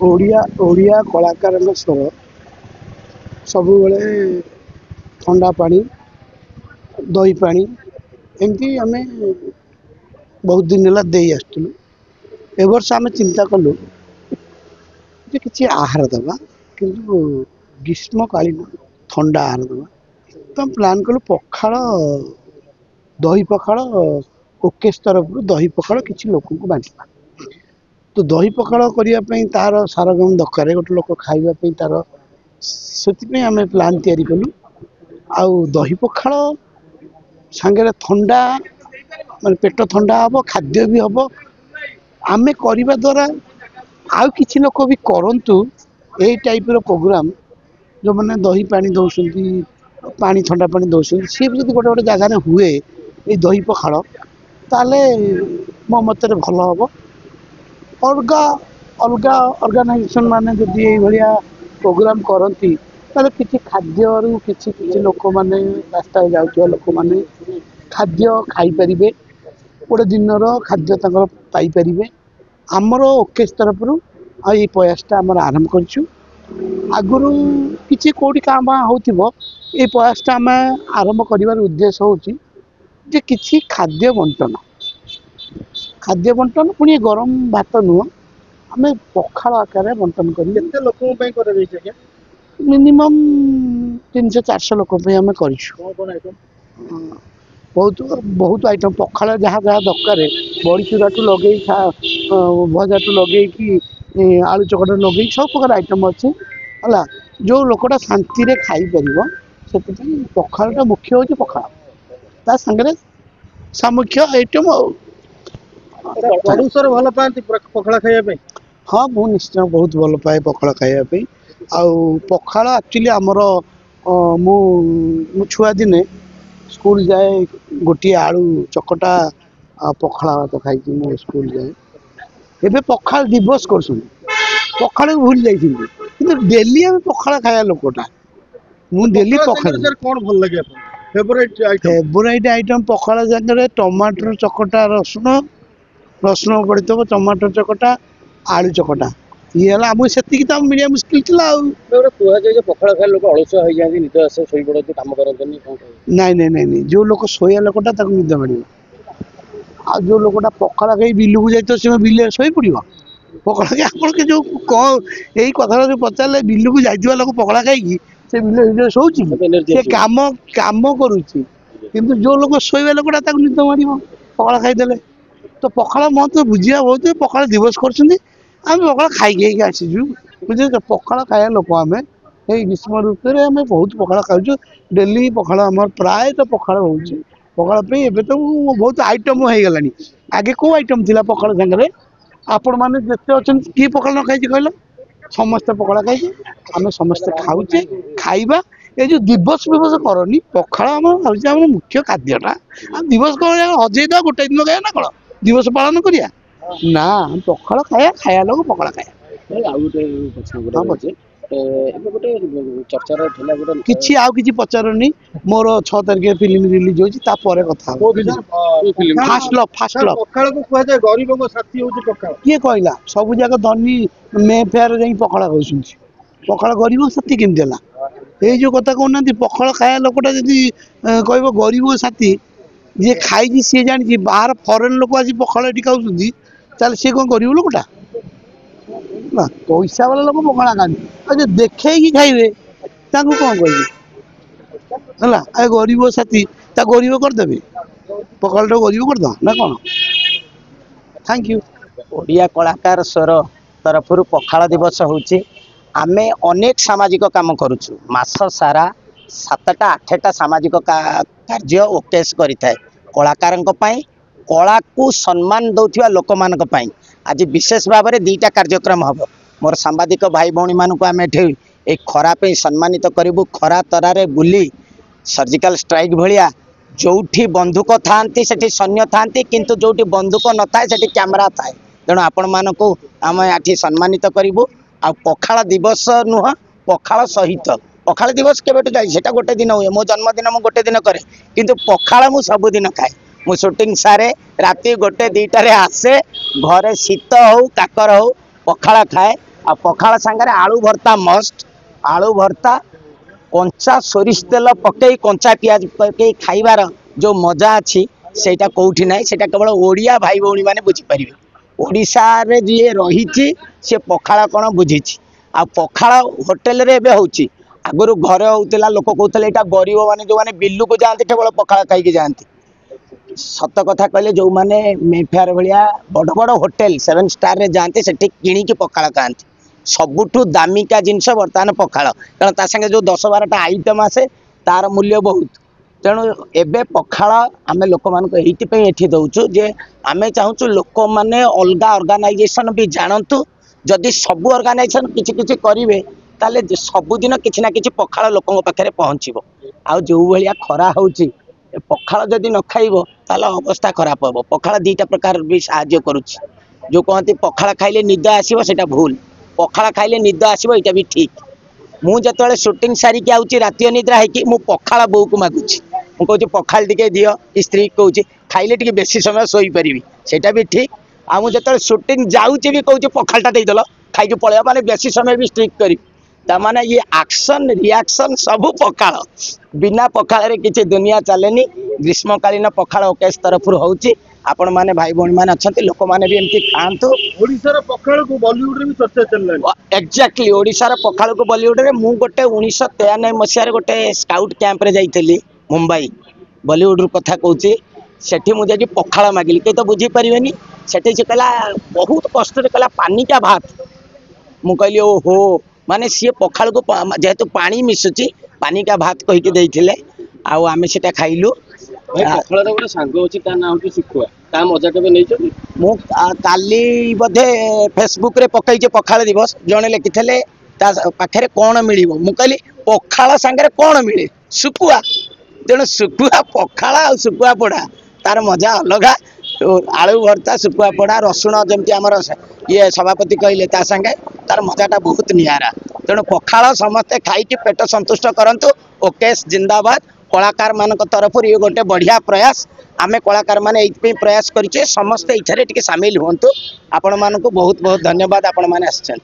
ओडिया ओडिया कलाकार स्वर सब ठंडा पानी दही पानी एमती आम बहुत दिन है दे आसलु ए वर्ष आम चिंता कलु जे किसी आहार दबा कि ग्रीष्मकालीन ठंडा आहार दबा तो हम प्लान कलु पखाड़ दही पखाड़ ओकेश तरफ दही पखाड़ किसी लोक बांटा तो दही पखाड़ करने तार सारगम दरकार गोटे लोक खावाई तार से आम प्लान तैयारी कलु आउ दही पखाड़ सांगे ठंडा माने पेट ठंडा हम खाद्य भी हम आम करने द्वारा आउ किसी लोक भी करंतु ए टाइप रो प्रोग्राम जो मैंने दही पानी दौरान पानी ठंडा पानी दौरान सी भी गोटे गोटे जगार हुए ये दही पखाड़ ताले मो मत भल हम अलग अलग ऑर्गेनाइजेशन माने जब ये प्रोग्राम करती किसी खाद्य किसी लोक मैंने रास्ता जाऊा लोक मैंने खाद्य खाईपर गोटे दिन खाद्य पाइपर आमर ओकेश तरफ ये प्रयासटा आम आरंभ करूँ आगुरी किसी कौटी काम हो प्रयासटा आम आरंभ कर उद्देश्य हूँ जे किसी खाद्य बंटन पुणी गरम भात नुह आम पखाड़ आकार बंटन कर मिनिमम 300-400 लोक आम कर बहुत बहुत आइटम पखाड़ जहाँ जहाँ दरकार बड़ी चूरा टू लगे भजा टू लगे कि आलू चकटा लगे सब प्रकार आइटम अच्छे है जो लोकटा शांति रे खाई पार से पखाड़ा मुख्य हूँ पखाड़ ता सांगे सामुख्य आइटम भल पाती पखाड़ खाइबा हाँ मुझे निश्चय बहुत भल पाए पखाड़ खाइबा आउ पखाड़ एक्चुअली आमर मु छुआ दिने स्कूल जाए गोटे आलू चकटा पखाड़ भात खाई स्कूल जाए एबे पखाड़ दिवस कर पखाड़ भूल जाइए डेली आम पखाड़ खाया लोकटा मु डेली पखाड़ कौन भल लगे फेवरेट आइटम पखाड़ जगह टमाटर चकटा रसुण रसुण पड़ता टमाटर चकटा आलू चकटा ये आम से मिलिया मुस्किल था पखाड़ खाए लोक अलस हो जाती निद आस शोपड़ कम करते नाई नाई नाई जो लोक शोया लोकटा निद मार आ जो लोकटा पखाड़ खाई बिलू जाए सी बिल शो पड़ पखाड़ खाई आप जो कौन यही कथा जो पचारे बिलू को जाइए लोक पखाड़ खाई से बिल शोची कम कम करुच्ची किंतु जो लोक शोवा लोकटा निद मार पखाड़ खाईदे तो पखाड़ मत बुझा बहुत पखाड़ दिवस कर पखाड़ खाई आसीचु बुझे पखाड़ खाया लोक आम ये ग्रीष्म ऋतु में आम बहुत पखाड़ खाऊ डेली पखाड़ आम प्राय तो पखाड़ हो पखाड़ तो बहुत आइटम हो गला आगे कौ आइटम थी पखाड़ सागर आपण मैंने जिते अच्छा किए पखाड़ न खाई कहल समस्ते पखाड़ खाई आम समस्ते खाऊे खाइबा ये जो दिवस फवस करनी पखाड़ आम भाई मुख्य खाद्यटा दिवस कौन हजेद गोटे दिन खाया ना कौन दिवस पालन करिया ना पखाड़ खाया खाया लोग पखाड़ खाया चर्चा किसी आउ किसी पचारनी मोर 6 तारिख फिल्म रिलीज होती कथा फास्ट गरीब साथी किए कहला सब जगह धनी मे फेयर जा पखाड़ खाऊ पखाड़ गरीब साथी केमती है ये जो कथा कहना पखाड़ खाया लोकटा जदि कह गरीब साथी जी खाई सी जानी बाहर फरेन लोक आज पखाड़ ये खाऊँ चल सी कौन गरीब लोकटा ना पैसा वाला लोग पखाड़ खाती जो देखे खाइबे कौन कह गरीब साथी गरीब करदे पखाड़ गरीब करद ना कौन थैंक यू ओडिया कलाकार स्वर तरफ पखाड़ दिवस होची आमे अनेक सामाजिक काम करुचु मास सारा 7टा 8टा सामाजिक कार्य ओकेश करिथाय कलाकार कला को सम्मान दौथिबा लोक मान आज विशेष भाव में 2टा कार्यक्रम हम मोर सांबादिक भाई भौणी मान आम ए खरा पे सम्मानित करूँ खरा तरारे बुली सर्जिकल स्ट्राइक भाया जोठी बंदूक थांती सेठी सैन्य थांती किंतु जोठी बंदूक न थाए सेठी कैमरा थाए तेणु आपण मानक आम आठी सम्मानित करूँ आ पखाड़ दिवस नुह पखाड़ सहित पखाड़ दिवस केवेटू जाए सेटा गोटे दिन हुए मो जन्मदिन मु गोटे दिन करे किंतु पखाड़ मु सबुदिन खाए मु शूटिंग सारे राति 1-2 आसे घरे शीत हो काकर हो पखाड़ खाए आ पखाल सांगे आलू भर्ता मस्ट आलू भर्ता कंचा सोरिष तेल पकई कंचा पियाज पकई खाइबार जो मजा अच्छी सेटा कौटी ना सेटा केवल ओडिया भाई भौणी मैंने बुझीपारे ओडिशा रे जी रही सी पखाल कौन बुझी आ पखाल होटेल रे एबे होची आगुरु घरे होउतिला लोक कहउतले एटा गरीब माने जो माने बिल्लू को जाते केवल पखाल खाई जाती सत कथा कहले जो माने मेफेयर भलिया बड़ बड़ होटेल 7 स्टार रे जाते सेठी किणी की पखाल खाती सबुठु दामिका जिनस बर्तमान पखाल कारण ता संगे जो 10-12टा आइटम आसे तार मूल्य बहुत तेणु एबे पखाल आमे लोक मानको एइति एठी दउछु जे आमे चाहूछु लोक माने अलगा ऑर्गेनाइजेशन भी जानतु जदि सब ऑर्गेनाइजेशन किछि किछि करिवे ताले सबुदिन किछि ना किछि पखाल लोकन पाखरे पहुँचीबो आ जो भलिया खरा होउची पखाल जदि न खाइबो ताले अवस्था खराब होबो पखाल दीटा प्रकार भी सहाय्य करूची जो कहते पखाल खाइले निद आसीबो सेटा भूल पखाल खाइले निद आसीबो एटा भी ठीक मु जतले शूटिंग सारिक आउची राति अनिद्रा है कि मु पखाल बोउ को मागुची मु कहूची पखाल टिके दियो स्त्री कहूची खाइले टिके बेसी समय सोई परिबी सेटा भी ठीक आ मु जतले शूटिंग जाउची भी कहूची पखालटा देई दलो खाइ के पळेबा माने बेसी समय भी स्ट्रिक करी ता माने ये एक्शन रिएक्शन सब पखाल बिना पखाल रे किछि दुनिया चलेनी ग्रीष्मकालीन पखाल ओकेस तरफ होउची आपण माने भाई भौणी माने अछंती लोक माने भी एमती खांतु ओडिसा पखाल को बॉलीवुड रे भी चर्चा चलला एक्जेक्टली ओडिसा पखाल को बॉलीवुड रे मु गोटे 1993 मसिया रे गोटे स्काउट कैंप रे जाइथिली मुंबई बॉलीवुड रू कथा कहूची सेठी मु जाकी पखाल मागिली के तो बुझी परिवेनी सेठी से कहला बहुत कष्ट रे कहला पानी का भात मु कहली ओहो माने सी पखाल को जेहेतु पानी मिसुची पानी का भात कहि के देइथिले आ आमे सेटा खाइलु पखाल रे गोटे सांग अछि ता नाम कि सुखुआ ता मजा केबे नै छथि मु काली बधे फेसबुक रे पकई जे पखाल दिवस जणे लिखिथले ता पाखरे कोन मिलिबो मु कहली पखाल संगे कोन मिले सुखुआ तेणु सुखुआ पखाल आ सुखुआ पोड़ा तार मजा अलगा आलू भर्ता सुखुआ पोड़ा रसुण जमती आमर ये सभापति कहले ता संगे तार मजाटा बहुत नियारा तेणु पखाल समस्ते खाई पेट संतुष्ट करंतु ओकेश जिंदाबाद कलाकार मान तरफ ये गोटे बढ़िया प्रयास आमे कलाकार माने एइपे प्रयास करिचे समस्त इथरे टिके शामिल होंतु आपण मानको बहुत बहुत धन्यवाद आपण माने आछन।